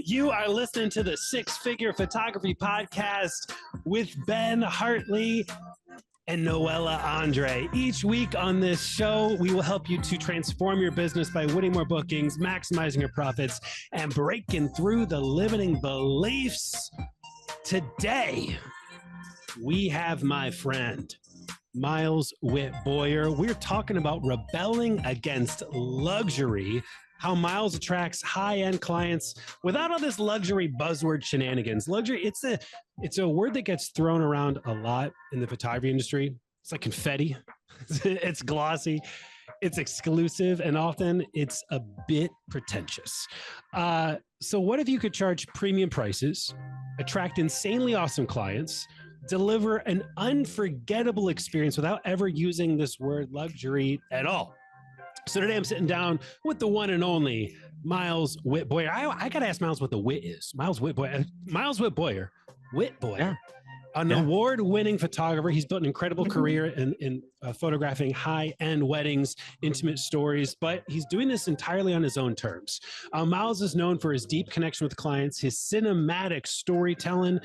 You are listening to the Six Figure Photography Podcast with Ben Hartley and Noella Andre. Each week on this show, we will help you to transform your business by winning more bookings, maximizing your profits, and breaking through the limiting beliefs. Today, we have my friend, Miles Witt Boyer. We're talking about rebelling against luxury, how Miles attracts high-end clients without all this luxury buzzword shenanigans. Luxury, it's a word that gets thrown around a lot in the photography industry. It's like confetti. It's glossy, it's exclusive, and often it's a bit pretentious. So what if you could charge premium prices, attract insanely awesome clients, deliver an unforgettable experience without ever using this word luxury at all? So today I'm sitting down with the one and only Miles Witt Boyer. I got to ask Miles what the wit is. Miles Witt Boyer. Miles Witt Boyer. Witt Boyer. Yeah. An award-winning photographer. He's built an incredible career in photographing high-end weddings, intimate stories, but he's doing this entirely on his own terms. Miles is known for his deep connection with clients, his cinematic storytelling,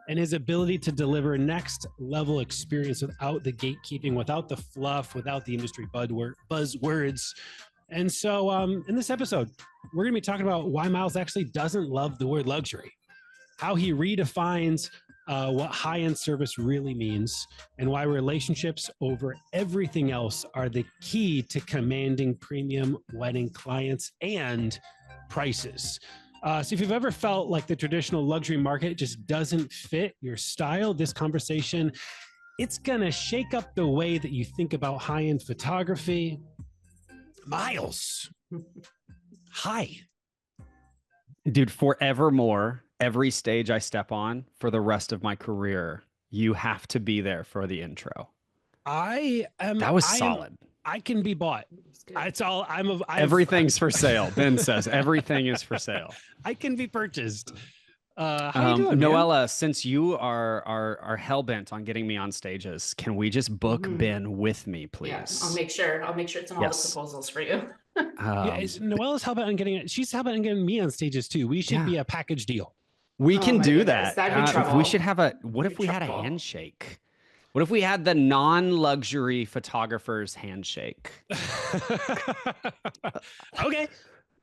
and his ability to deliver next level experience without the gatekeeping, without the fluff, without the industry buzzwords. And so in this episode, we're gonna be talking about why Miles actually doesn't love the word luxury, how he redefines what high-end service really means, and why relationships over everything else are the key to commanding premium wedding clients and prices. So if you've ever felt like the traditional luxury market just doesn't fit your style, this conversation, it's going to shake up the way that you think about high-end photography. Miles, hi. Dude, forevermore, every stage I step on for the rest of my career, you have to be there for the intro. That was solid. I can be bought. It's all everything's for sale. Ben says everything is for sale. I can be purchased. How you doing, Noella, man? since you are hell-bent on getting me on stages, can we just book Ben with me, please? Yeah, I'll make sure it's in all the proposals for you. Noella's hell-bent on getting it. She's hell-bent on getting me on stages too. We should be a package deal. We can do that. That'd be trouble. We should have what if we had a handshake? What if we had the non-luxury photographer's handshake? Okay.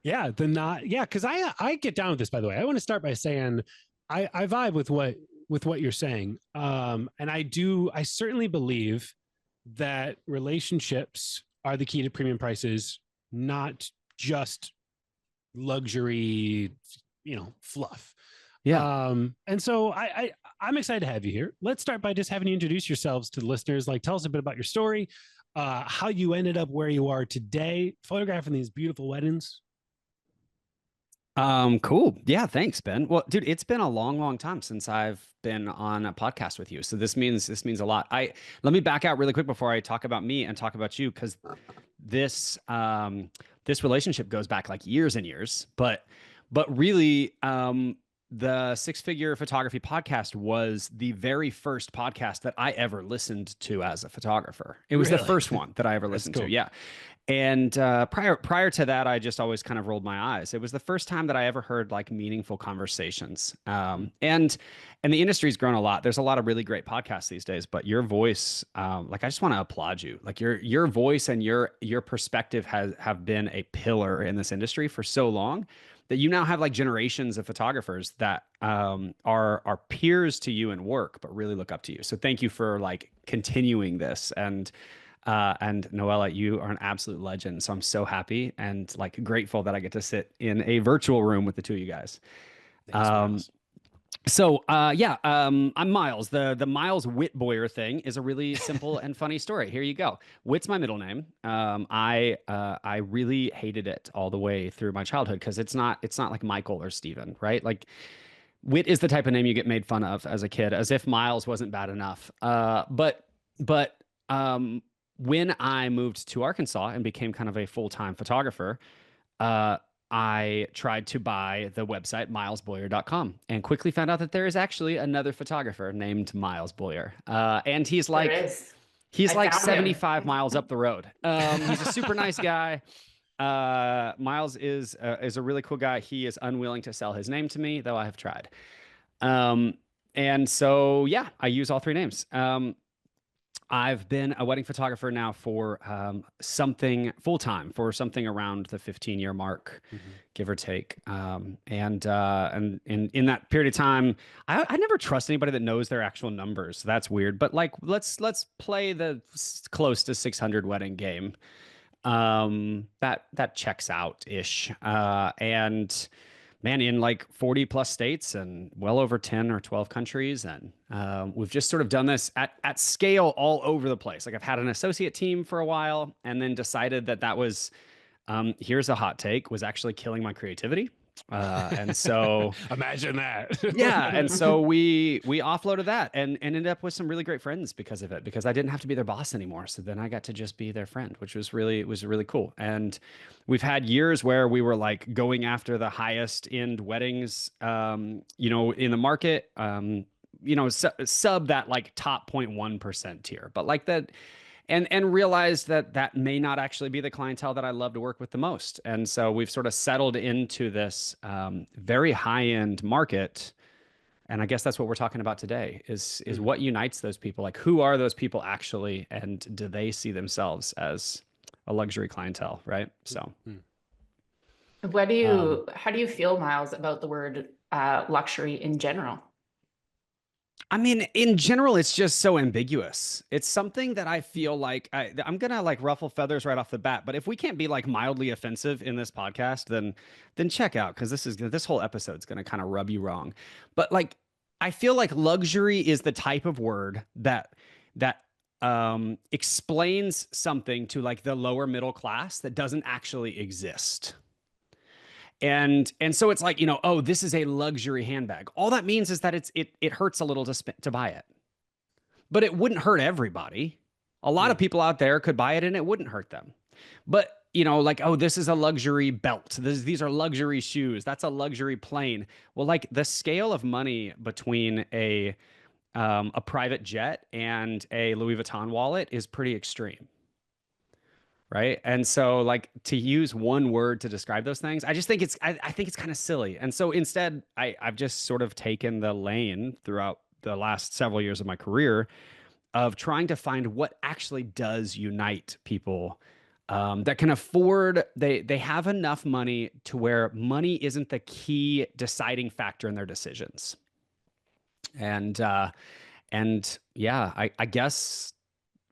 Yeah, because I get down with this, by the way. I want to start by saying I vibe with what you're saying. And I certainly believe that relationships are the key to premium prices, not just luxury, fluff. Yeah. And so I'm excited to have you here. Let's start by just having you introduce yourselves to the listeners. Like, tell us a bit about your story, how you ended up where you are today, photographing these beautiful weddings. Cool. Yeah. Thanks, Ben. Well, dude, it's been a long, long time since I've been on a podcast with you. So this means a lot. Let me back out really quick before I talk about me and talk about you, because this relationship goes back like years and years, but really, the Six Figure Photography Podcast was the very first podcast that I ever listened to as a photographer. It was the first one that I ever listened to. Yeah. And prior to that, I just always kind of rolled my eyes. It was the first time that I ever heard like meaningful conversations. And the industry's grown a lot. There's a lot of really great podcasts these days, but your voice, like, I just want to applaud you. Like your voice and your perspective have been a pillar in this industry for so long, that you now have like generations of photographers that are peers to you in work, but really look up to you. So thank you for like continuing this. And Noella, you are an absolute legend. So I'm so happy and like grateful that I get to sit in a virtual room with the two of you guys. Thanks, I'm Miles. The Miles Witt Boyer thing is a really simple and funny story. Here you go. Witt's my middle name. I really hated it all the way through my childhood because it's not like Michael or Steven, right? Like Witt is the type of name you get made fun of as a kid, as if Miles wasn't bad enough. But when I moved to Arkansas and became kind of a full-time photographer, I tried to buy the website milesboyer.com and quickly found out that there is actually another photographer named Miles Boyer. And he's like 75 miles up the road. He's a super nice guy. Miles is a really cool guy. He is unwilling to sell his name to me, though I have tried. And so yeah, I use all three names. I've been a wedding photographer now for something full time for something around the 15-year mark, give or take. And in that period of time, I never trust anybody that knows their actual numbers. That's weird. But like, let's play the close to 600 wedding game. That checks out ish. And man, in like 40 plus states and well over 10 or 12 countries. And we've just sort of done this at scale all over the place. Like I've had an associate team for a while and then decided that was, here's a hot take, was actually killing my creativity. And so imagine that. Yeah. And so we offloaded that and ended up with some really great friends because of it, because I didn't have to be their boss anymore. So then I got to just be their friend, which was really cool. And we've had years where we were like going after the highest end weddings, in the market, sub that like top 0.1% tier, but like that, and realized that may not actually be the clientele that I love to work with the most. And so we've sort of settled into this very high-end market. And I guess that's what we're talking about today is what unites those people. Like, who are those people actually, and do they see themselves as a luxury clientele, right? So how do you feel, Miles, about the word luxury in general? I mean, in general, it's just so ambiguous. It's something that I feel like I'm gonna like ruffle feathers right off the bat. But if we can't be like mildly offensive in this podcast, then check out, because this whole episode's gonna kind of rub you wrong. But like, I feel like luxury is the type of word that explains something to like the lower middle class that doesn't actually exist. And so it's like, oh, this is a luxury handbag. All that means is that it hurts a little to buy it, but it wouldn't hurt everybody. A lot of people out there could buy it and it wouldn't hurt them. But like, oh, this is a luxury belt. These are luxury shoes. That's a luxury plane. Well, like the scale of money between a private jet and a Louis Vuitton wallet is pretty extreme. Right. And so like to use one word to describe those things, I just think I think it's kind of silly. And so instead, I've just sort of taken the lane throughout the last several years of my career of trying to find what actually does unite people that can afford, they have enough money to where money isn't the key deciding factor in their decisions. And yeah, I guess,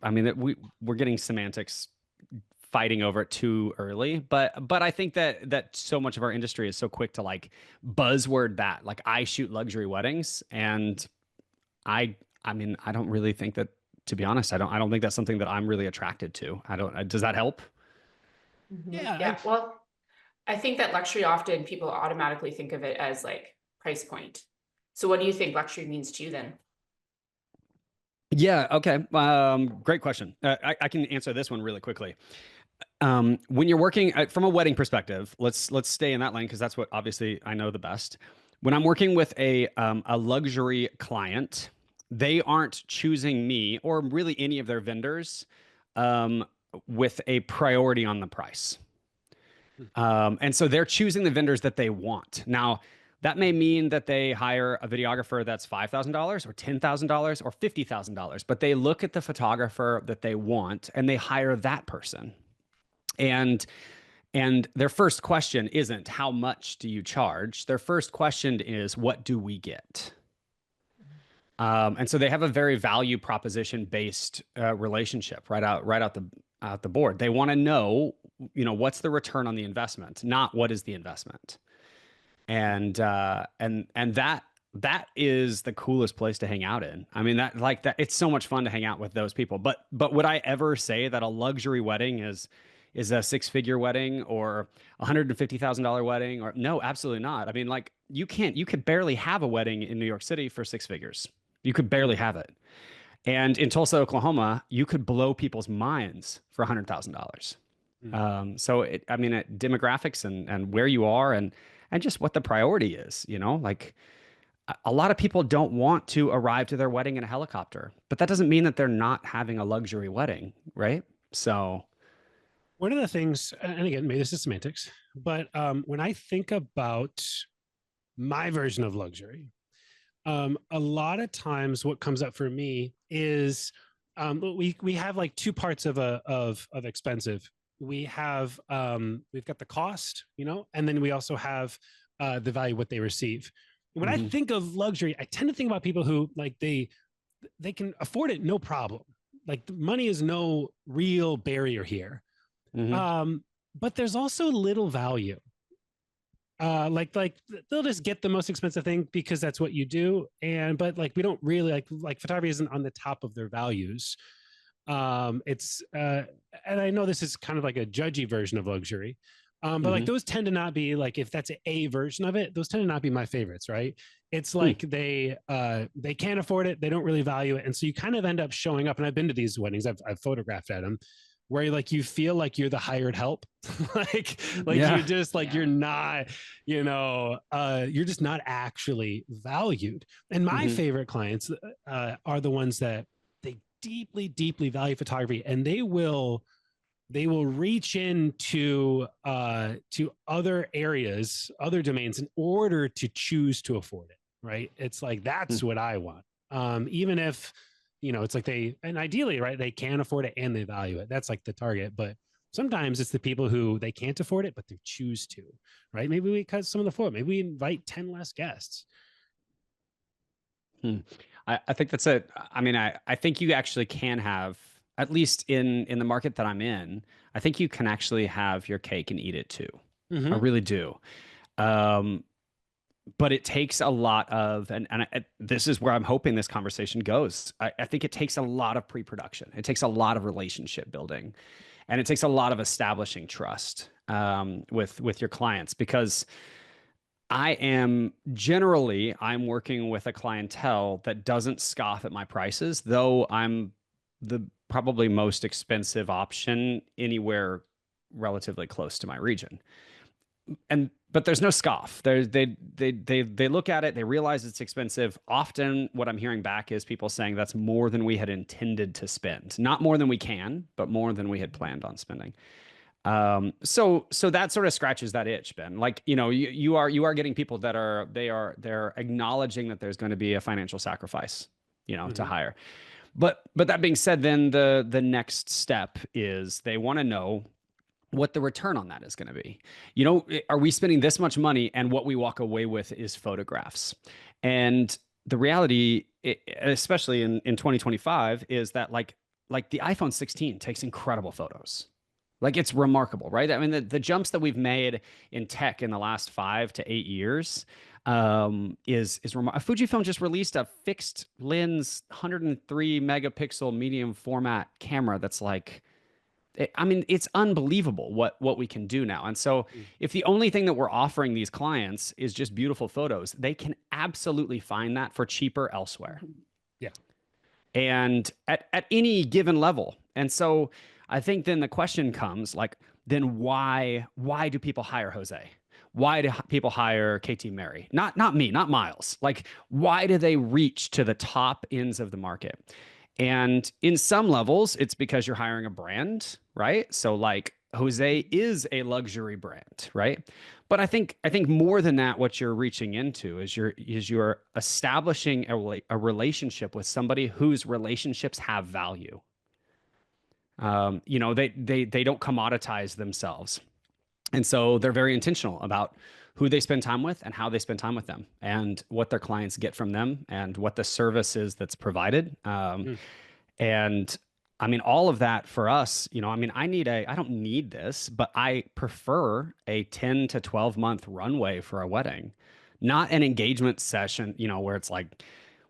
I mean, we're getting semantics fighting over it too early, but I think that so much of our industry is so quick to like buzzword that, like, I shoot luxury weddings, and I mean, I don't really think that, to be honest, I don't think that's something that I'm really attracted to. Does that help? Yeah. Well, I think that luxury, often people automatically think of it as like price point. So what do you think luxury means to you then? Yeah. Okay. Great question. I can answer this one really quickly. When you're working from a wedding perspective, let's stay in that lane, because that's what obviously I know the best. When I'm working with a luxury client, they aren't choosing me or really any of their vendors with a priority on the price. And so they're choosing the vendors that they want. Now, that may mean that they hire a videographer that's $5,000 or $10,000 or $50,000, but they look at the photographer that they want and they hire that person. And their first question isn't how much do you charge? Their first question is, what do we get? And so they have a very value proposition based relationship right out the board. They want to know, what's the return on the investment, not what is the investment. And that is the coolest place to hang out in. I mean, that it's so much fun to hang out with those people. But would I ever say that a luxury wedding is a six-figure wedding or $150,000 wedding? Or no, absolutely not. I mean, like, you could barely have a wedding in New York City for six figures. You could barely have it. And in Tulsa, Oklahoma, you could blow people's minds for $100,000. So demographics and where you are and just what the priority is, like, a lot of people don't want to arrive to their wedding in a helicopter, but that doesn't mean that they're not having a luxury wedding, right? So One of the things, and again, maybe this is semantics, but when I think about my version of luxury, a lot of times what comes up for me is we have like two parts of of expensive. We've got the cost, and then we also have the value what they receive. When I think of luxury, I tend to think about people who like they can afford it, no problem. Like money is no real barrier here. But there's also little value. Like they'll just get the most expensive thing because that's what you do. But like we don't really like photography isn't on the top of their values. It's and I know this is kind of like a judgy version of luxury. But like those tend to not be like, if that's a version of it, those tend to not be my favorites, right? It's like they can't afford it, they don't really value it, and so you kind of end up showing up. And I've been to these weddings, I've photographed at them, where like you feel like you're the hired help, like you're just like you're not, you're just not actually valued. And my favorite clients are the ones that they deeply, deeply value photography, and they will reach into to other areas, other domains, in order to choose to afford it. Right? It's like that's what I want. Even if it's like and ideally, right, they can afford it and they value it. That's like the target. But sometimes it's the people who they can't afford it, but they choose to. Right? Maybe we cut some of the floor. Maybe we invite 10 less guests. I think that's it. I mean, I think you actually can have, at least in the market that I'm in, I think you can actually have your cake and eat it too. I really do. But it takes a lot of, and this is where I'm hoping this conversation goes. I think it takes a lot of pre-production. It takes a lot of relationship building, and it takes a lot of establishing trust with your clients, because I'm working with a clientele that doesn't scoff at my prices, though I'm the probably most expensive option anywhere relatively close to my region. But there's no scoff. They look at it, they realize it's expensive. Often what I'm hearing back is people saying that's more than we had intended to spend. Not more than we can, but more than we had planned on spending. So that sort of scratches that itch, Ben. Like, you are getting people that they're acknowledging that there's going to be a financial sacrifice, to hire. But that being said, then the next step is they want to know what the return on that is going to be. Are we spending this much money and what we walk away with is photographs? And the reality, especially in 2025, is that like the iPhone 16 takes incredible photos. Like, it's remarkable, right? I mean, the jumps that we've made in tech in the last 5 to 8 years is remarkable. Fujifilm just released a fixed lens 103 megapixel medium format camera that's like, I mean, it's unbelievable what we can do now. And so if the only thing that we're offering these clients is just beautiful photos, they can absolutely find that for cheaper elsewhere. Yeah. And at any given level. And so I think then the question comes, like, then why do people hire Jose? Why do people hire KT Mary? Not me, not Miles. Like, why do they reach to the top ends of the market? And in some levels, it's because you're hiring a brand, right? So like Jose is a luxury brand, right? But I think more than that, what you're reaching into is you're establishing a relationship with somebody whose relationships have value. They don't commoditize themselves. And so they're very intentional about who they spend time with and how they spend time with them and what their clients get from them and what the service is that's provided. And I mean, all of that for us, I mean, I don't need this, but I prefer a 10 to 12 month runway for a wedding, not an engagement session, where it's like,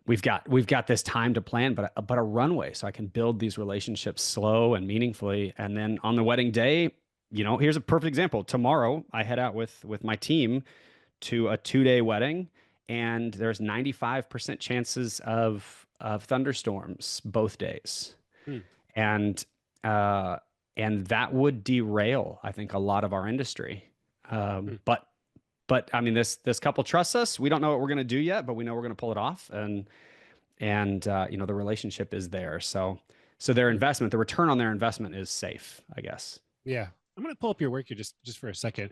we've got this time to plan, but a runway so I can build these relationships slow and meaningfully. And then on the wedding day, here's a perfect example. Tomorrow I head out with my team to a 2-day wedding, and there's 95% chances of thunderstorms both days. And that would derail, I think, a lot of our industry. But I mean, this couple trusts us. We don't know what we're going to do yet, but we know we're going to pull it off. And the relationship is there. So their investment, the return on their investment is safe, I guess. Yeah. I'm going to pull up your work here just for a second.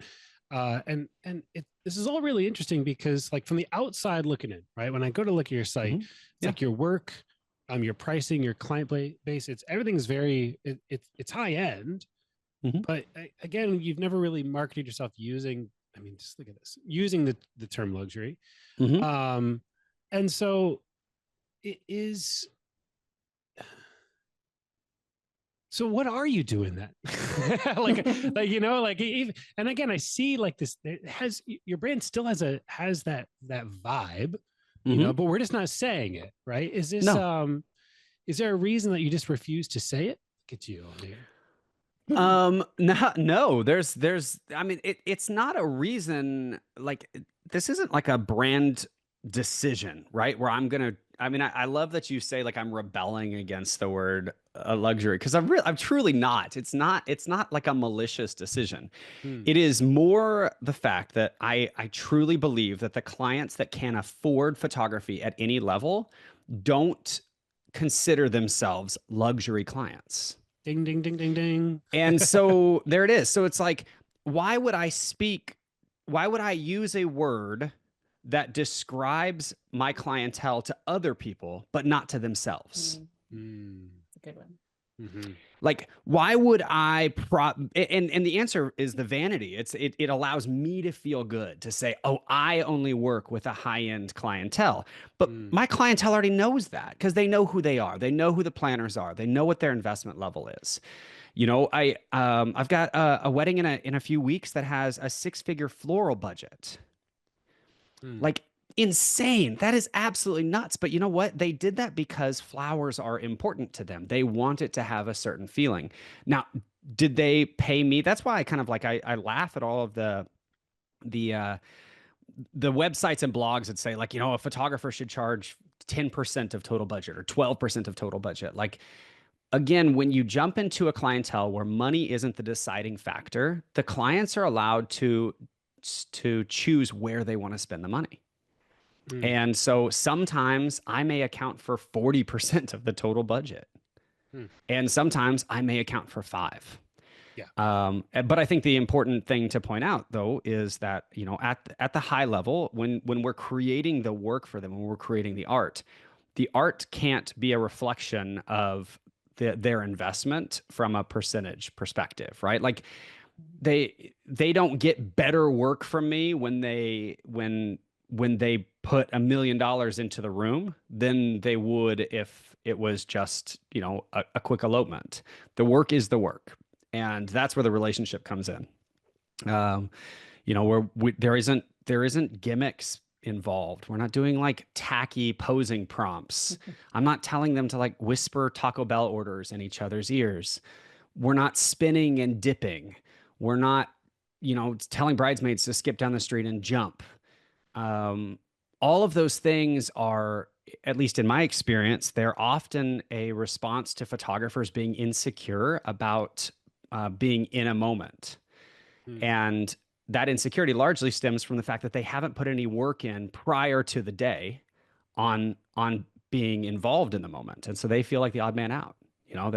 This is all really interesting because like from the outside looking in, right? When I go to look at your site, it's like your work, your pricing, your client base, everything's very, it's high end, but again, you've never really marketed yourself using, I mean, just look at this, using the term luxury. And so it is, so what are you doing then? like, you know, like even, and again, I see like this, it has, your brand still has that vibe, you know, but we're just not saying it, right? Is this, is there a reason that you just refuse to say it? Get you on here. No, I mean, it's not a reason, like, this isn't like a brand decision, right? Where I mean, I love that you say like I'm rebelling against the word luxury, because I'm truly not. It's not like a malicious decision. It is more the fact that I truly believe that the clients that can afford photography at any level don't consider themselves luxury clients. Ding, ding, ding, ding, ding. And so there it is. So it's like, why would I use a word that describes my clientele to other people, but not to themselves? That's a good one. Like, why would I and the answer is the vanity. It allows me to feel good to say, oh, I only work with a high-end clientele. But my clientele already knows that because they know who they are. They know who the planners are. They know what their investment level is. You know, I've got a wedding in a few weeks that has a 6-figure floral budget. Like, insane. That is absolutely nuts. But you know what? They did that because flowers are important to them. They want it to have a certain feeling. Now, did they pay me? That's why I kind of like I laugh at all of the websites and blogs that say, like, you know, a photographer should charge 10% of total budget or 12% of total budget. Like, again, when you jump into a clientele where money isn't the deciding factor, the clients are allowed to choose where they want to spend the money. And so sometimes I may account for 40% of the total budget. And sometimes I may account for 5. Yeah. But I think the important thing to point out, though, is that, you know, at the high level, when we're creating the work for them, when we're creating the art can't be a reflection of their investment from a percentage perspective, right? Like, they don't get better work from me when they put $1 million into the room than they would if it was just, you know, a quick elopement. The work is the work, and that's where the relationship comes in. You know, where there isn't gimmicks involved. We're not doing like tacky posing prompts. I'm not telling them to like whisper Taco Bell orders in each other's ears. We're not spinning and dipping. We're not, you know, telling bridesmaids to skip down the street and jump. All of those things are, at least in my experience, they're often a response to photographers being insecure about being in a moment. And that insecurity largely stems from the fact that they haven't put any work in prior to the day on being involved in the moment. And so they feel like the odd man out. You know,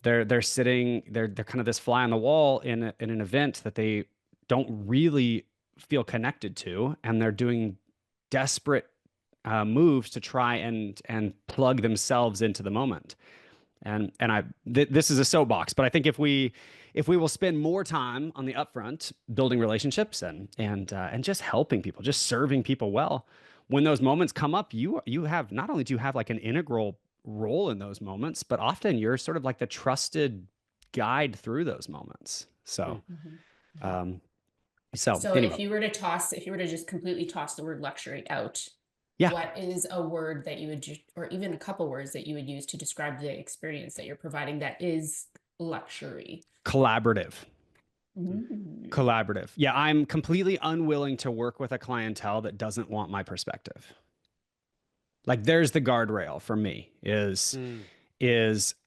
they're sitting, they're kind of this fly on the wall in an event that they don't really feel connected to, and they're doing desperate moves to try and plug themselves into the moment. And this is a soapbox, but I think if we will spend more time on the upfront building relationships and just helping people, just serving people well, when those moments come up, you have, not only do you have like an integral role in those moments, but often you're sort of like the trusted guide through those moments. So, So anyway. if you were to just completely toss the word luxury out, yeah, what is a word that you would or even a couple words that you would use to describe the experience that you're providing that is luxury? Collaborative. Collaborative. Yeah, I'm completely unwilling to work with a clientele that doesn't want my perspective. Like, there's the guardrail for me is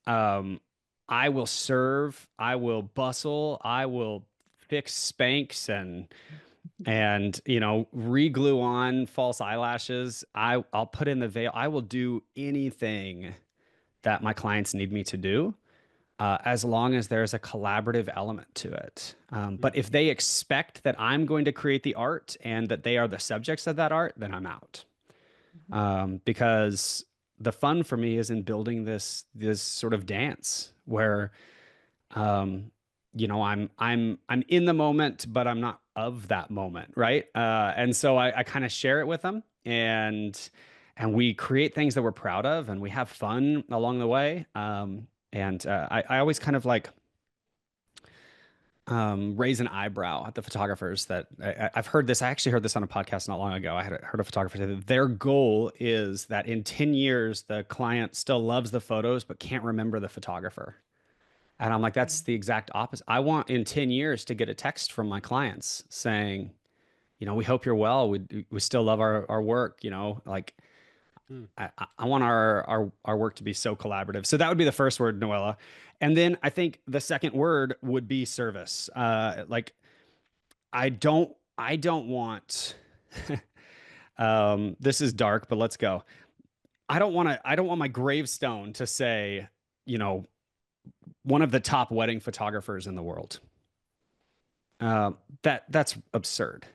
I will serve, I will bustle, I will fix Spanx and you know, re-glue on false eyelashes. I'll put in the veil. I will do anything that my clients need me to do. as long as there's a collaborative element to it. But if they expect that I'm going to create the art and that they are the subjects of that art, then I'm out. Because the fun for me is in building this sort of dance where, you know, I'm in the moment, but I'm not of that moment, right? And so I kind of share it with them, and we create things that we're proud of, and we have fun along the way. I always kind of like raise an eyebrow at the photographers that I've heard this. I actually heard this on a podcast not long ago. I had heard a photographer say that their goal is that in 10 years, the client still loves the photos, but can't remember the photographer. And I'm like, that's the exact opposite. I want in 10 years to get a text from my clients saying, you know, we hope you're well. We still love our work, you know, like I want our work to be so collaborative. So that would be the first word, Noella. And then I think the second word would be service. Like I don't want, this is dark, but let's go. I don't want my gravestone to say, you know, one of the top wedding photographers in the world. That's absurd.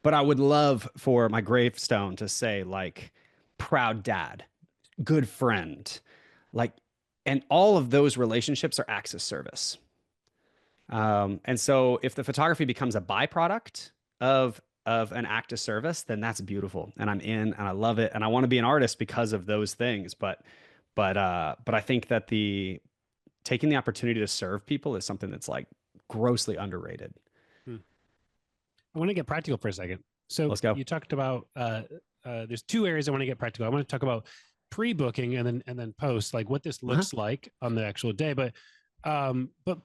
But I would love for my gravestone to say like proud dad, good friend, like, and all of those relationships are acts of service. And so if the photography becomes a byproduct of an act of service, then that's beautiful. And I'm in, and I love it. And I want to be an artist because of those things. But I think that taking the opportunity to serve people is something that's like grossly underrated. I want to get practical for a second. So let's go. You talked about, there's two areas I want to get practical. I want to talk about pre-booking and then post, like what this looks like on the actual day. But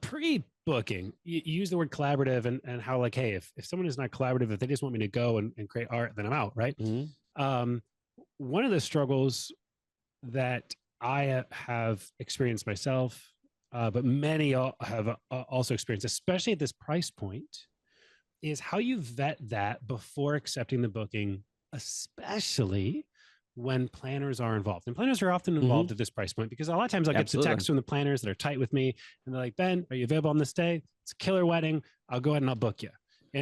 pre-booking, you use the word collaborative and how like, hey, if someone is not collaborative, if they just want me to go and create art, then I'm out, right? One of the struggles that I have experienced myself, but many have also experienced, especially at this price point, is how you vet that before accepting the booking, especially when planners are involved. And planners are often involved at this price point, because a lot of times I'll get the text from the planners that are tight with me, and they're like, Ben, are you available on this day? It's a killer wedding. I'll go ahead and I'll book you.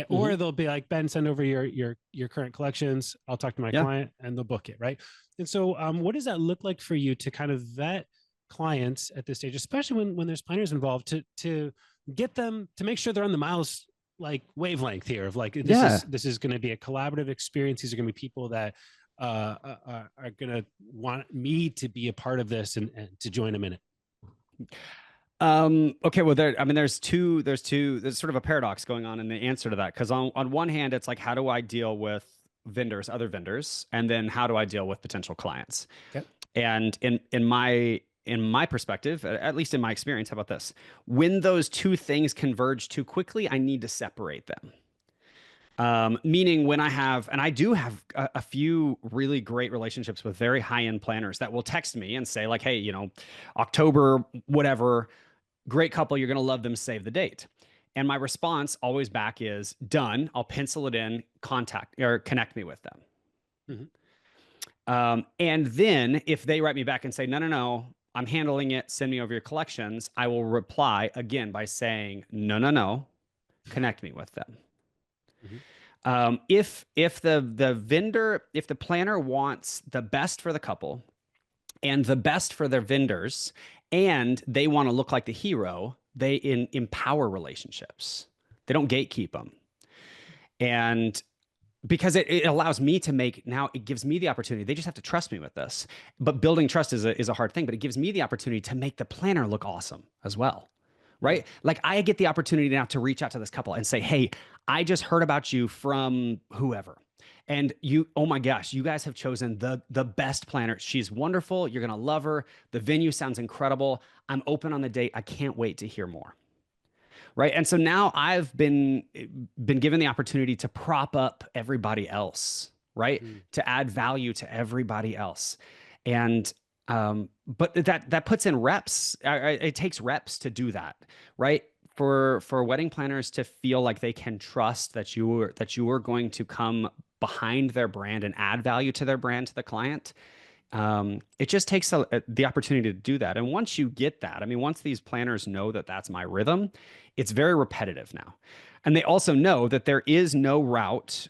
Or they'll be like, Ben, send over your current collections. I'll talk to my client and they'll book it, right? And so what does that look like for you to kind of vet clients at this stage, especially when there's planners involved, to get them to make sure they're on the Miles like wavelength here of like, this is going to be a collaborative experience. These are going to be people that are going to want me to be a part of this and to join them in it. Okay. Well, there's sort of a paradox going on in the answer to that. Cause on one hand, it's like, how do I deal with other vendors? And then how do I deal with potential clients? Okay. And in my perspective, at least in my experience, how about this? When those two things converge too quickly, I need to separate them. Meaning when I do have a few really great relationships with very high-end planners that will text me and say like, hey, you know, October, whatever, great couple, you're going to love them, save the date. And my response always back is done. I'll pencil it in, contact or connect me with them. And then if they write me back and say, no, I'm handling it, send me over your collections, I will reply again by saying, no, connect me with them. If the planner wants the best for the couple and the best for their vendors, and they want to look like the hero, they empower relationships. They don't gatekeep them. And because it allows me to it gives me the opportunity. They just have to trust me with this. But building trust is a hard thing, but it gives me the opportunity to make the planner look awesome as well. Right? Like I get the opportunity now to reach out to this couple and say, hey, I just heard about you from whoever. And oh my gosh, you guys have chosen the best planner. She's wonderful. You're going to love her. The venue sounds incredible. I'm open on the date. I can't wait to hear more. Right. And so now I've been given the opportunity to prop up everybody else, right? To add value to everybody else. And but that puts in reps. It takes reps to do that, right? For wedding planners to feel like they can trust that you are going to come behind their brand and add value to their brand to the client. it just takes the opportunity to do that. And once you get that, I mean, once these planners know that that's my rhythm, it's very repetitive now. And they also know that there is no route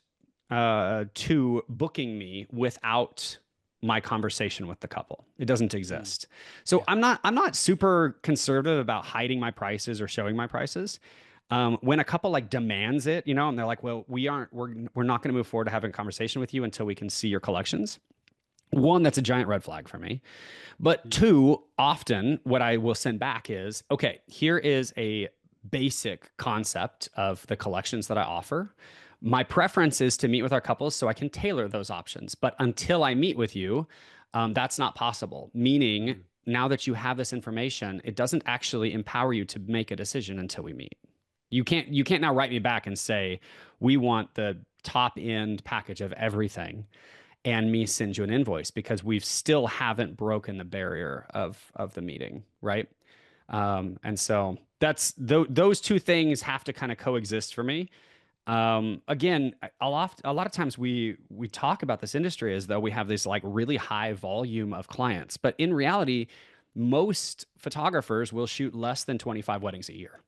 to booking me without my conversation with the couple. It doesn't exist. So I'm not super conservative about hiding my prices or showing my prices. When a couple like demands it, you know, and they're like, well, we're not going to move forward to having a conversation with you until we can see your collections. One, that's a giant red flag for me. But two, often what I will send back is, okay, here is a basic concept of the collections that I offer. My preference is to meet with our couples so I can tailor those options. But until I meet with you, that's not possible. Meaning, now that you have this information, it doesn't actually empower you to make a decision until we meet. You can't now write me back and say, we want the top end package of everything and me send you an invoice, because we still haven't broken the barrier of the meeting, right? And so that's those two things have to kind of coexist for me. Again, a lot of times we talk about this industry as though we have this like really high volume of clients, but in reality, most photographers will shoot less than 25 weddings a year.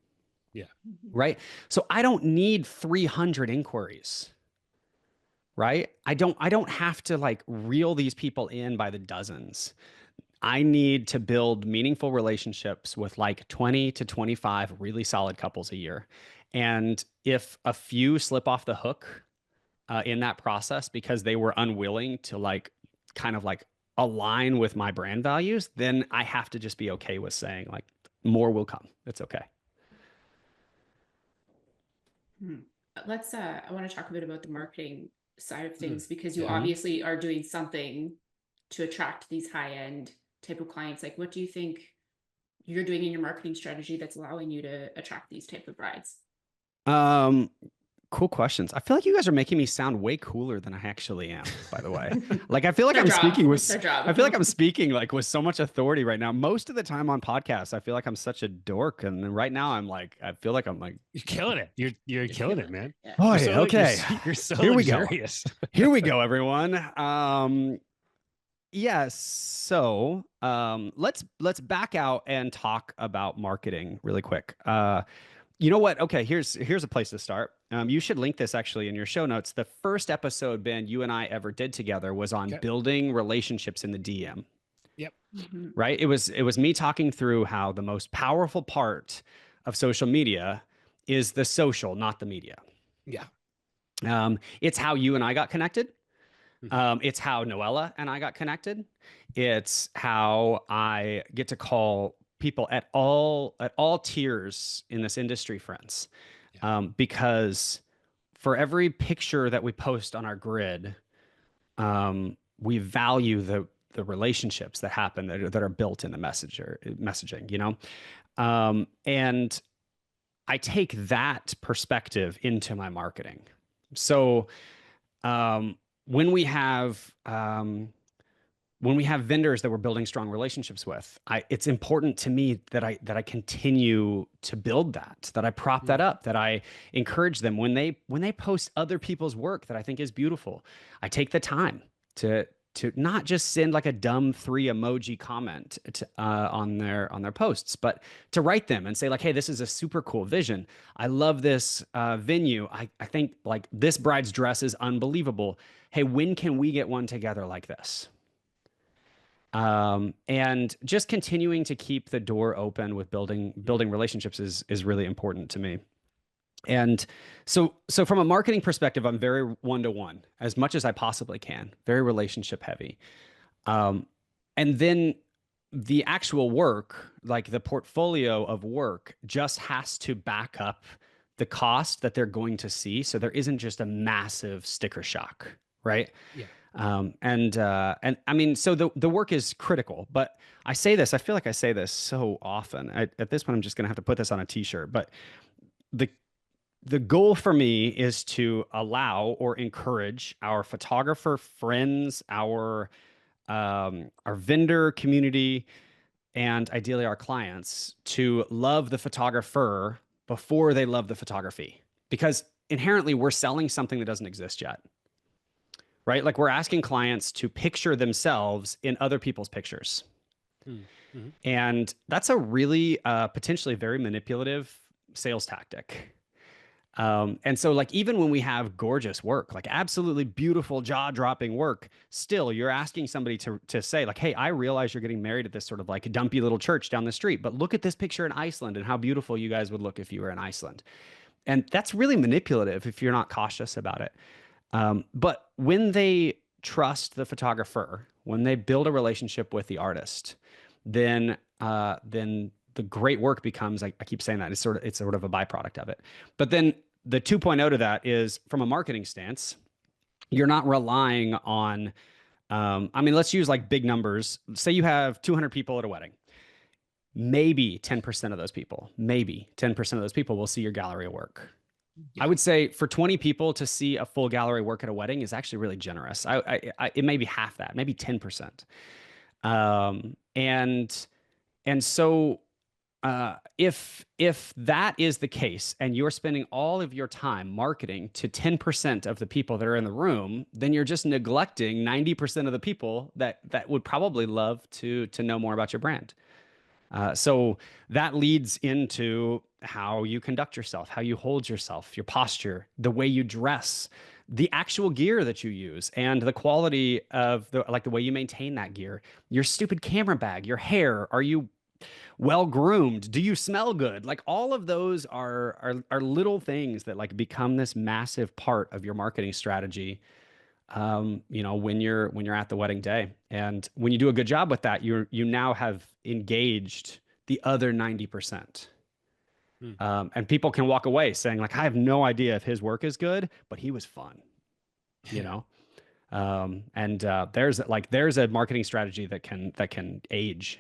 Yeah. Right. So I don't need 300 inquiries. Right. I don't have to like reel these people in by the dozens. I need to build meaningful relationships with like 20 to 25 really solid couples a year. And if a few slip off the hook in that process because they were unwilling to like kind of like align with my brand values, then I have to just be okay with saying like more will come. It's okay. Let's I want to talk a bit about the marketing side of things, because you obviously are doing something to attract these high-end type of clients. Like, what do you think you're doing in your marketing strategy that's allowing you to attract these type of brides? Cool questions. I feel like you guys are making me sound way cooler than I actually am, by the way. Like, I feel like I'm speaking like with so much authority right now. Most of the time on podcasts, I feel like I'm such a dork. And right now I'm like, I feel like I'm like, you're killing it. You're killing it, man. Yeah. Oh, so, okay. You're so Here luxurious. we go. Here we go, everyone. Yes. So let's back out and talk about marketing really quick. You know what? Okay, here's a place to start. You should link this actually in your show notes. The first episode, Ben, you and I ever did together was on building relationships in the DM. Yep. Right? It was me talking through how the most powerful part of social media is the social, not the media. Yeah. It's how you and I got connected. It's how Noella and I got connected. It's how I get to call people at all tiers in this industry friends. Because for every picture that we post on our grid, we value the relationships that happen that are built in the messaging, you know? And I take that perspective into my marketing. So when we have vendors that we're building strong relationships with, it's important to me that I continue to build that I prop that up, that I encourage them when they post other people's work that I think is beautiful. I take the time to not just send like a dumb 3 emoji comment on their posts, but to write them and say like, hey, this is a super cool vision. I love this venue. I think like this bride's dress is unbelievable. Hey, when can we get one together like this? And just continuing to keep the door open with building relationships is really important to me. And so from a marketing perspective, I'm very one-to-one as much as I possibly can, very relationship heavy. And then the actual work, like the portfolio of work, just has to back up the cost that they're going to see. So there isn't just a massive sticker shock, right? Yeah. And I mean, so the work is critical, but I say this, I feel like I say this so often. At this point, I'm just going to have to put this on a t-shirt, but the goal for me is to allow or encourage our photographer friends, our vendor community, and ideally our clients to love the photographer before they love the photography, because inherently we're selling something that doesn't exist yet. right? Like we're asking clients to picture themselves in other people's pictures. Mm-hmm. And that's a really potentially very manipulative sales tactic. And so like even when we have gorgeous work, like absolutely beautiful jaw-dropping work, still you're asking somebody to say like, hey, I realize you're getting married at this sort of like dumpy little church down the street, but look at this picture in Iceland and how beautiful you guys would look if you were in Iceland. And that's really manipulative if you're not cautious about it. But when they trust the photographer, when they build a relationship with the artist, then the great work becomes, I keep saying that, it's sort of a byproduct of it. But then the 2.0 to that is from a marketing stance, you're not relying on, I mean, let's use like big numbers. Say you have 200 people at a wedding. Maybe 10% of those people, will see your gallery of work. I would say for 20 people to see a full gallery work at a wedding is actually really generous. It may be half that, maybe 10%. And so if that is the case and you're spending all of your time marketing to 10% of the people that are in the room, then you're just neglecting 90% of the people that would probably love to know more about your brand. So that leads into how you conduct yourself, how you hold yourself, your posture, the way you dress, the actual gear that you use, and the quality of the way you maintain that gear, your stupid camera bag, your hair. Are you well groomed? Do you smell good? Like all of those are little things that like become this massive part of your marketing strategy. When you're at the wedding day, and when you do a good job with that, you now have engaged the other 90%. And people can walk away saying like, I have no idea if his work is good, but he was fun, there's a marketing strategy that can age,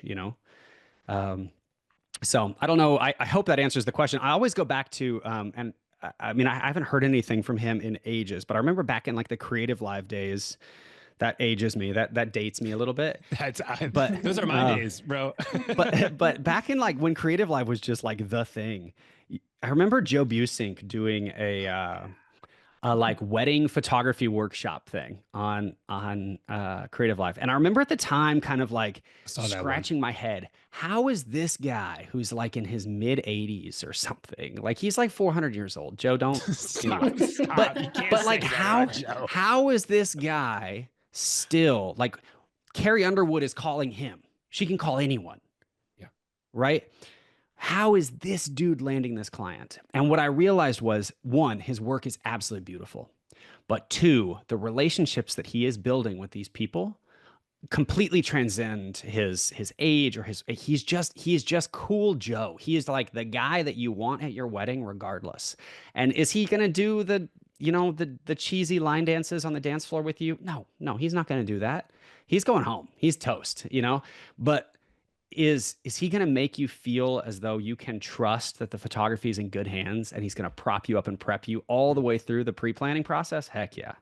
so I don't know. I hope that answers the question. I always go back to, and I mean, I haven't heard anything from him in ages, but I remember back in like the Creative Live days. That ages me. That dates me a little bit. But those are my days, bro. but back in like when Creative Live was just like the thing, I remember Joe Busink doing a like wedding photography workshop thing on Creative Live. And I remember at the time kind of like scratching my head. How is this guy who's like in his mid 80s or something? Like he's like 400 years old. Joe, don't stop. But like how is this guy still like Carrie Underwood is calling him? She can call anyone. Yeah. Right? How is this dude landing this client? And what I realized was, one, his work is absolutely beautiful. But two, the relationships that he is building with these people completely transcend his age or he's just cool Joe. He is like the guy that you want at your wedding regardless. And is he going to do the cheesy line dances on the dance floor with you? No, he's not going to do that. He's going home. He's toast, but is he going to make you feel as though you can trust that the photography is in good hands and he's going to prop you up and prep you all the way through the pre-planning process? Heck yeah.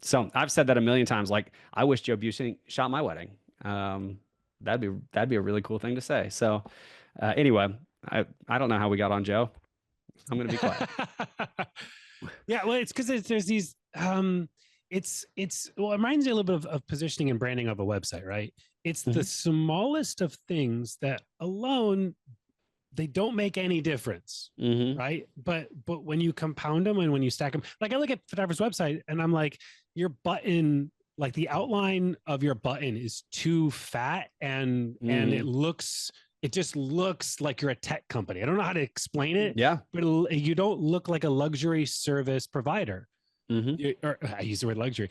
So I've said that a million times. Like, I wish Joe Busey shot my wedding. That'd be a really cool thing to say. So anyway, I don't know how we got on Joe. I'm going to be quiet. Yeah. Well, it's because there's these, it reminds me a little bit of positioning and branding of a website, right? It's the smallest of things that alone, they don't make any difference, right? But when you compound them and when you stack them, like I look at photographer's website and I'm like, your button, like the outline of your button is too fat and it just looks like you're a tech company. I don't know how to explain it. Yeah. But you don't look like a luxury service provider. Or I use the word luxury.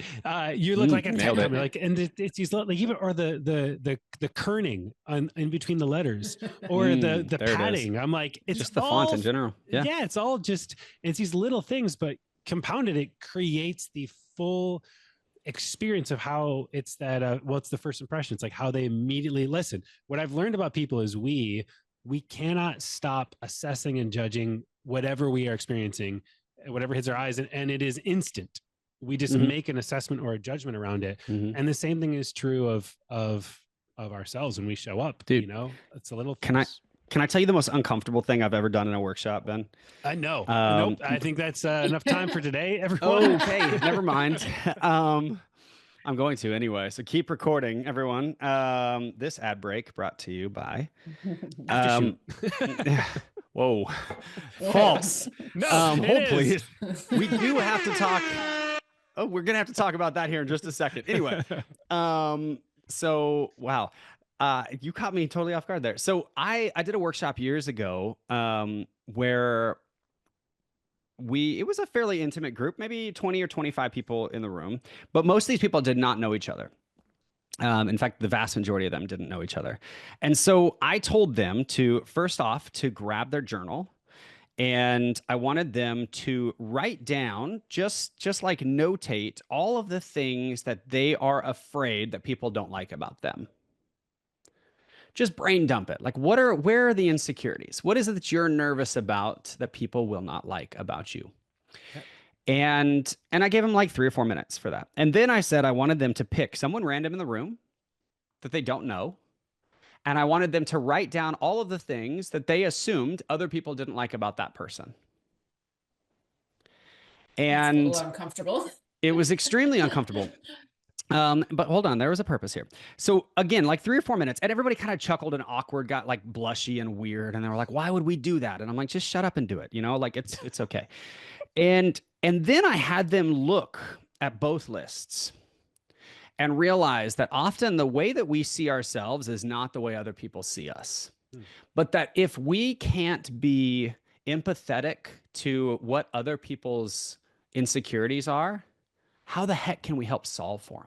You look like a tech company, like, and it's these like even or the kerning in between the letters or the padding. I'm like, it's just the font in general. Yeah, it's all just it's these little things, but compounded, it creates the full experience of how it's that. What's the first impression? It's like how they immediately listen. What I've learned about people is we cannot stop assessing and judging whatever we are experiencing, whatever hits our eyes, and it is instant. We just make an assessment or a judgment around it. And the same thing is true of ourselves when we show up. Dude, it's a little. Can Can I tell you the most uncomfortable thing I've ever done in a workshop, Ben? I know. Nope. I think that's enough time for today, everyone. Okay, never mind. I'm going to anyway, so keep recording, everyone. This ad break brought to you by. Whoa, false. No, Hold please. We do have to talk. Oh, we're gonna have to talk about that here in just a second. Anyway, so wow, you caught me totally off guard there. So I did a workshop years ago, where it was a fairly intimate group, maybe 20 or 25 people in the room, but most of these people did not know each other. In fact, the vast majority of them didn't know each other. And so I told them to, first off, to grab their journal, and I wanted them to write down, just like notate all of the things that they are afraid that people don't like about them. Just brain dump it. Like, where are the insecurities? What is it that you're nervous about that people will not like about you? Okay. And I gave them like 3 or 4 minutes for that. And then I said I wanted them to pick someone random in the room that they don't know. And I wanted them to write down all of the things that they assumed other people didn't like about that person. And it's a little uncomfortable. It was extremely uncomfortable. But hold on, there was a purpose here. So again, like 3 or 4 minutes, and everybody kind of chuckled and awkward, got like blushy and weird. And they were like, why would we do that? And I'm like, just shut up and do it. You know, like it's okay. And then I had them look at both lists and realize that often the way that we see ourselves is not the way other people see us. But that if we can't be empathetic to what other people's insecurities are, how the heck can we help solve for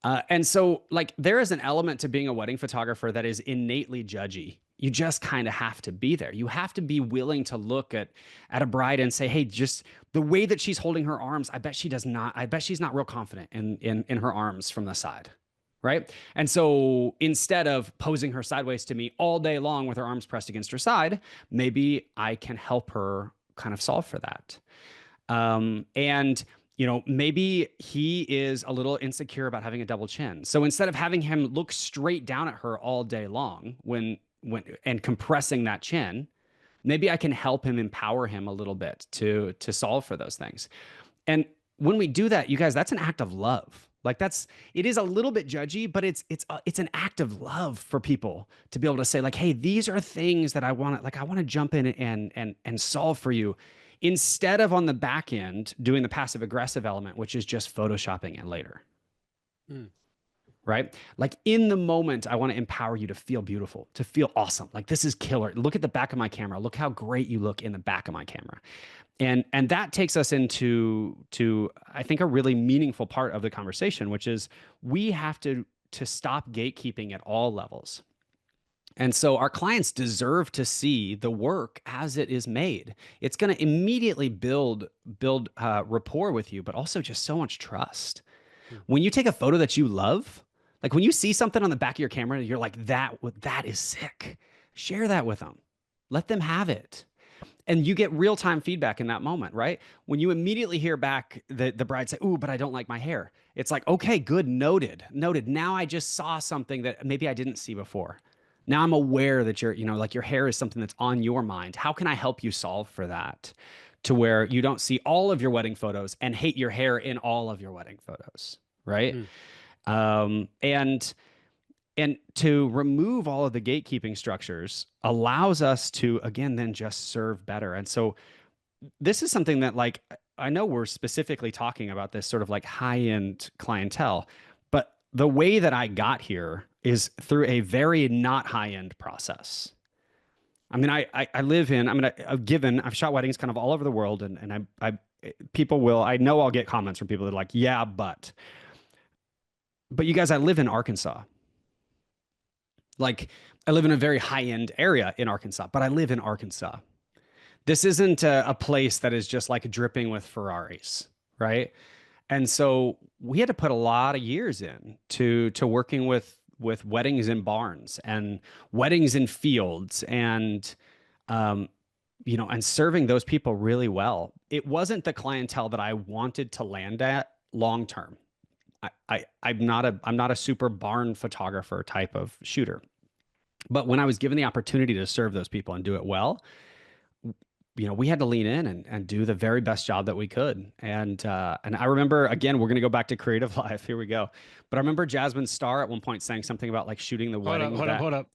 them? And so, like, there is an element to being a wedding photographer that is innately judgy. You just kind of have to be there. You have to be willing to look at a bride and say, hey, just the way that she's holding her arms, I bet she's not real confident in her arms from the side, right? And so instead of posing her sideways to me all day long with her arms pressed against her side, maybe I can help her kind of solve for that. And you know, maybe he is a little insecure about having a double chin. So instead of having him look straight down at her all day long and compressing that chin, maybe I can help him, empower him a little bit to solve for those things. And when we do that, you guys, that's an act of love. Like it is a little bit judgy, but it's an act of love for people to be able to say like, hey, these are things that I want to jump in and solve for you, instead of on the back end doing the passive aggressive element, which is just photoshopping it later. Right? Like in the moment, I want to empower you to feel beautiful, to feel awesome. Like this is killer. Look at the back of my camera. Look how great you look in the back of my camera. And that takes us into I think a really meaningful part of the conversation, which is we have to stop gatekeeping at all levels. And so our clients deserve to see the work as it is made. It's going to immediately build rapport with you, but also just so much trust. When you take a photo that you love, like when you see something on the back of your camera, you're like, that is sick. Share that with them. Let them have it. And you get real-time feedback in that moment, right? When you immediately hear back the bride say, ooh, but I don't like my hair. It's like, okay, good, noted. Now I just saw something that maybe I didn't see before. Now I'm aware that your hair is something that's on your mind. How can I help you solve for that to where you don't see all of your wedding photos and hate your hair in all of your wedding photos, right? And to remove all of the gatekeeping structures allows us to, again, then just serve better. And so this is something that, like, I know we're specifically talking about this sort of like high-end clientele, but the way that I got here is through a very not high-end process. I mean, I've shot weddings kind of all over the world, and I know I'll get comments from people that are like, yeah, but you guys, I live in Arkansas. Like, I live in a very high-end area in Arkansas, but I live in Arkansas. This isn't a place that is just like dripping with Ferraris, right? And so we had to put a lot of years in to working with weddings in barns and weddings in fields and, and serving those people really well. It wasn't the clientele that I wanted to land at long-term. I'm not a super barn photographer type of shooter. But when I was given the opportunity to serve those people and do it well, we had to lean in and do the very best job that we could. And I remember, again, we're going to go back to creative life. Here we go. But I remember Jasmine Starr at one point saying something about like shooting the wedding. Hold up.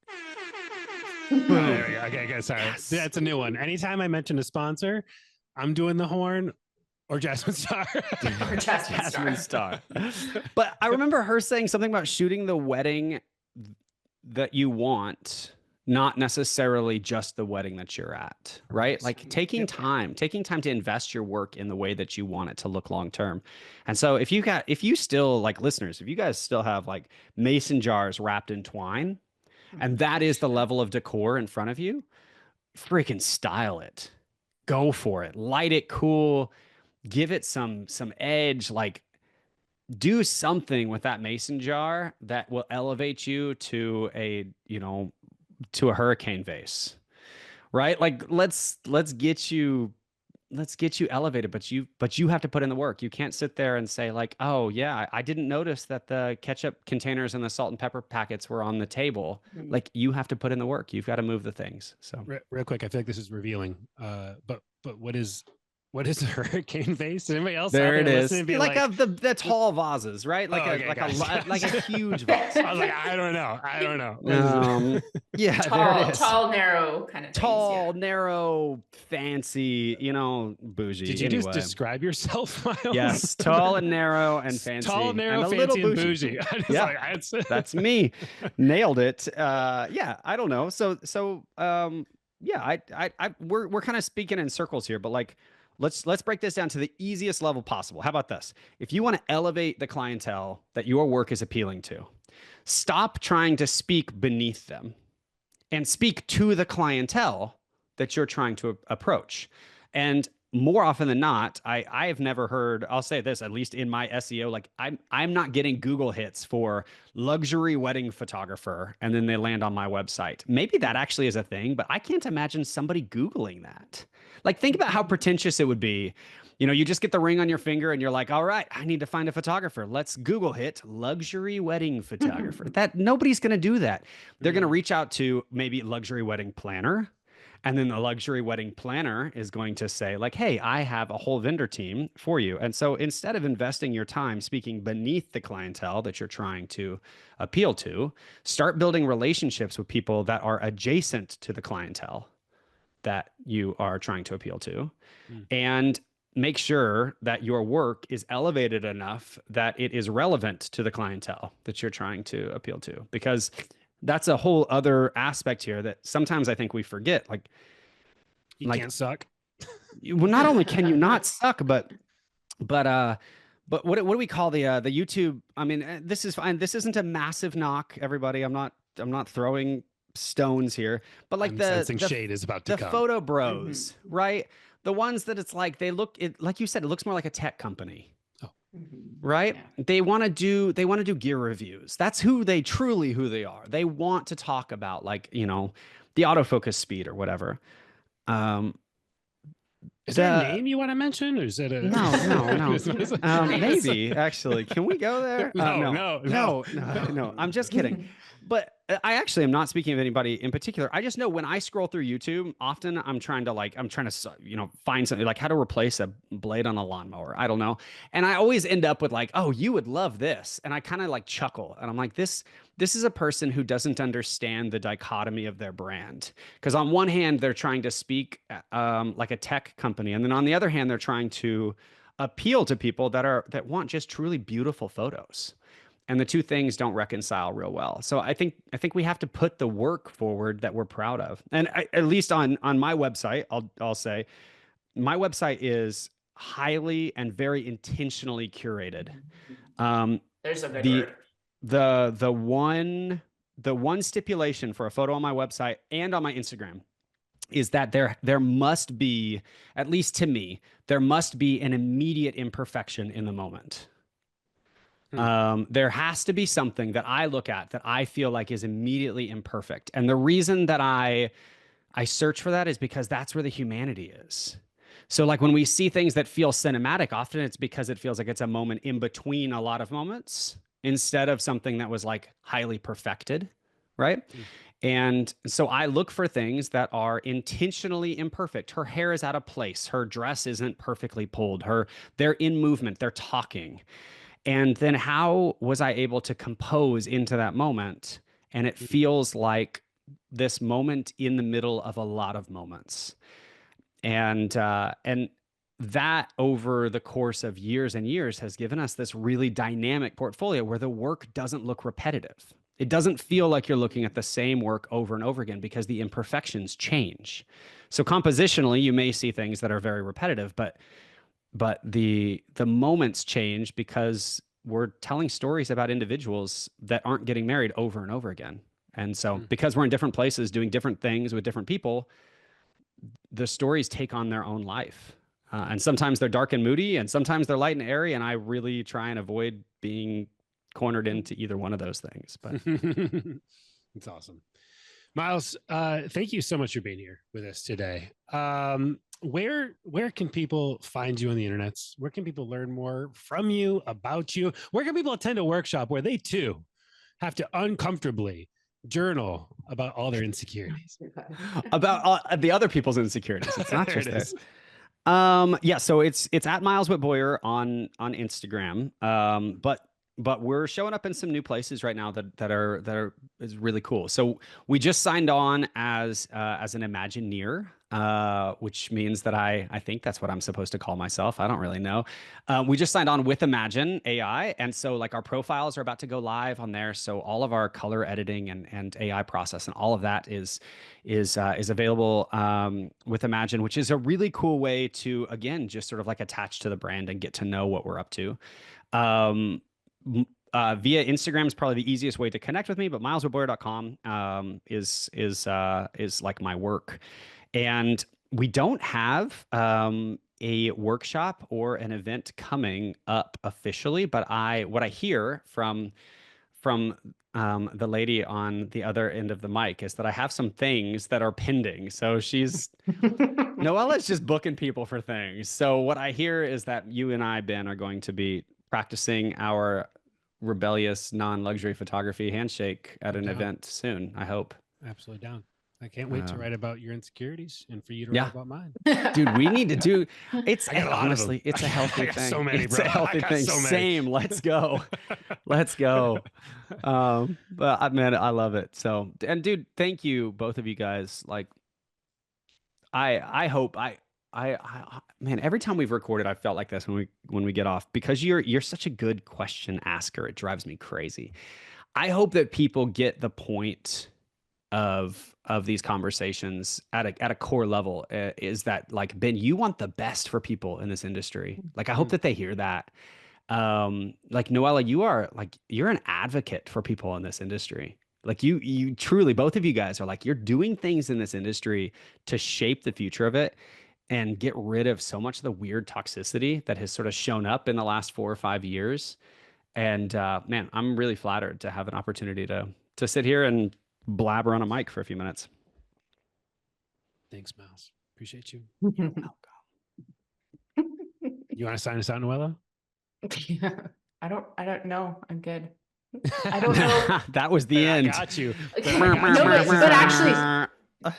There we go. Okay, sorry. Yes. That's a new one. Anytime I mention a sponsor, I'm doing the horn or Jasmine Starr. Or Jasmine Starr. But I remember her saying something about shooting the wedding that you want, not necessarily just the wedding that you're at, right? Like taking time to invest your work in the way that you want it to look long term. And so if you still, like, listeners, if you guys still have like mason jars wrapped in twine, and that is the level of decor in front of you, freaking style it. Go for it. Light it cool. Give it some edge. Like, do something with that mason jar that will elevate you to a hurricane vase, right? Like, let's get you elevated, but you have to put in the work. You can't sit there and say like, oh yeah, I didn't notice that the ketchup containers and the salt and pepper packets were on the table. Like, you have to put in the work. You've got to move the things. So real quick, I feel like this is revealing. But what is a hurricane vase? Does anybody else? There it is. Like the tall vases, right? Like a huge vase. I was like, I don't know. Yeah, tall, there it is. Tall, narrow kind of things. Tall, narrow, fancy, bougie. Did you just describe yourself, Miles? Yes, tall and narrow and fancy. Tall, narrow, and fancy, and bougie. Yeah, that's me. Nailed it. Yeah, I don't know. Yeah, we're kind of speaking in circles here, but like, let's break this down to the easiest level possible. How about this? If you want to elevate the clientele that your work is appealing to, stop trying to speak beneath them and speak to the clientele that you're trying to approach. And more often than not, I have never heard, I'll say this, at least in my SEO, like I'm not getting Google hits for luxury wedding photographer, and then they land on my website. Maybe that actually is a thing, but I can't imagine somebody Googling that. Like, think about how pretentious it would be. You just get the ring on your finger and you're like, all right, I need to find a photographer. Let's Google hit luxury wedding photographer. That nobody's going to do that. They're going to reach out to maybe luxury wedding planner. And then the luxury wedding planner is going to say like, hey, I have a whole vendor team for you. And so instead of investing your time speaking beneath the clientele that you're trying to appeal to, start building relationships with people that are adjacent to the clientele that you are trying to appeal to. And make sure that your work is elevated enough that it is relevant to the clientele that you're trying to appeal to, because that's a whole other aspect here that sometimes I think we forget. Like, you can't suck. Well, not only can you not suck, but what do we call the YouTube? I mean, this is fine. This isn't a massive knock, everybody. I'm not throwing stones here, but like the shade is about to come. The photo bros, right? The ones that it's like like you said, it looks more like a tech company. Right? Yeah. They want to do gear reviews. That's who they are. They want to talk about like, the autofocus speed or whatever. Is there a name you want to mention, or is it a no? Maybe actually. Can we go there? No. I'm just kidding. But I actually am not speaking of anybody in particular. I just know when I scroll through YouTube, often I'm trying to find something like how to replace a blade on a lawnmower. I don't know. And I always end up with like, oh, you would love this. And I kind of like chuckle. And I'm like, this is a person who doesn't understand the dichotomy of their brand. Because on one hand, they're trying to speak like a tech company. And then on the other hand, they're trying to appeal to people that want just truly beautiful photos. And the two things don't reconcile real well. So I think we have to put the work forward that we're proud of. And at least on my website, I'll say my website is highly and very intentionally curated. There's a good word. The one stipulation for a photo on my website and on my Instagram is that there must be, at least to me, there must be an immediate imperfection in the moment. There has to be something that I look at that I feel like is immediately imperfect. And the reason that I search for that is because that's where the humanity is. So like when we see things that feel cinematic, often it's because it feels like it's a moment in between a lot of moments instead of something that was like highly perfected, right? And so I look for things that are intentionally imperfect. Her hair is out of place. Her dress isn't perfectly pulled. They're in movement. They're talking. And then how was I able to compose into that moment? And it feels like this moment in the middle of a lot of moments. And that over the course of years and years has given us this really dynamic portfolio where the work doesn't look repetitive. It doesn't feel like you're looking at the same work over and over again because the imperfections change. So compositionally, you may see things that are very repetitive, but the moments change because we're telling stories about individuals that aren't getting married over and over again. And so because we're in different places doing different things with different people, the stories take on their own life. And sometimes they're dark and moody, and sometimes they're light and airy. And I really try and avoid being cornered into either one of those things. But it's awesome. Miles, thank you so much for being here with us today. Where can people find you on the internet? Where can people learn more from you, about you? Where can people attend a workshop where they too have to uncomfortably journal about all their insecurities? About the other people's insecurities. It's not just this. Yeah, so it's at Miles Witt Boyer on Instagram. But we're showing up in some new places right now that is really cool. So we just signed on as an Imagineer, which means that I think that's what I'm supposed to call myself. I don't really know. We just signed on with Imagine AI, and so like our profiles are about to go live on there. So all of our color editing and AI process and all of that is available with Imagine, which is a really cool way to again just sort of like attach to the brand and get to know what we're up to. Via Instagram is probably the easiest way to connect with me, but mileswittboyer.com is like my work. And we don't have a workshop or an event coming up officially, but what I hear from the lady on the other end of the mic is that I have some things that are pending. So Noella's just booking people for things. So what I hear is that you and I, Ben, are going to be practicing our rebellious non-luxury photography handshake at an event soon, I hope. Absolutely down. I can't wait to write about your insecurities and for you to Yeah. write about mine. Dude, we need to do it's honestly, it's a healthy I got thing. So many, it's bro. a healthy thing. So Same. Let's go. Let's go. But man, I love it. So, and dude, thank you, both of you guys. Like, I hope man, every time we've recorded, I felt like this when we get off because you're such a good question asker. It drives me crazy. I hope that people get the point of these conversations at a core level is that like, Ben, you want the best for people in this industry. Like, I hope that they hear that. Like Noella, you're an advocate for people in this industry. Like you truly, both of you guys are like, you're doing things in this industry to shape the future of it and get rid of so much of the weird toxicity that has sort of shown up in the last 4 or 5 years. And man, I'm really flattered to have an opportunity to sit here and blabber on a mic for a few minutes. Thanks, Miles. Appreciate you. You want to sign us out, Noella? Yeah. I don't know. I'm good. I don't know. That was the end. I got you. But actually,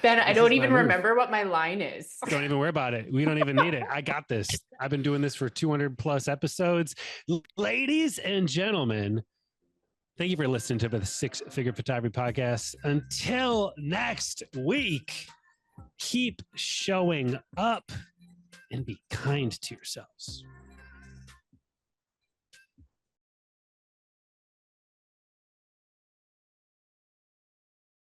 Ben, I don't even remember what my line is. Don't even worry about it. We don't even need it. I got this. I've been doing this for 200 plus episodes. Ladies and gentlemen, thank you for listening to the Six Figure Photography Podcast. Until next week, keep showing up and be kind to yourselves.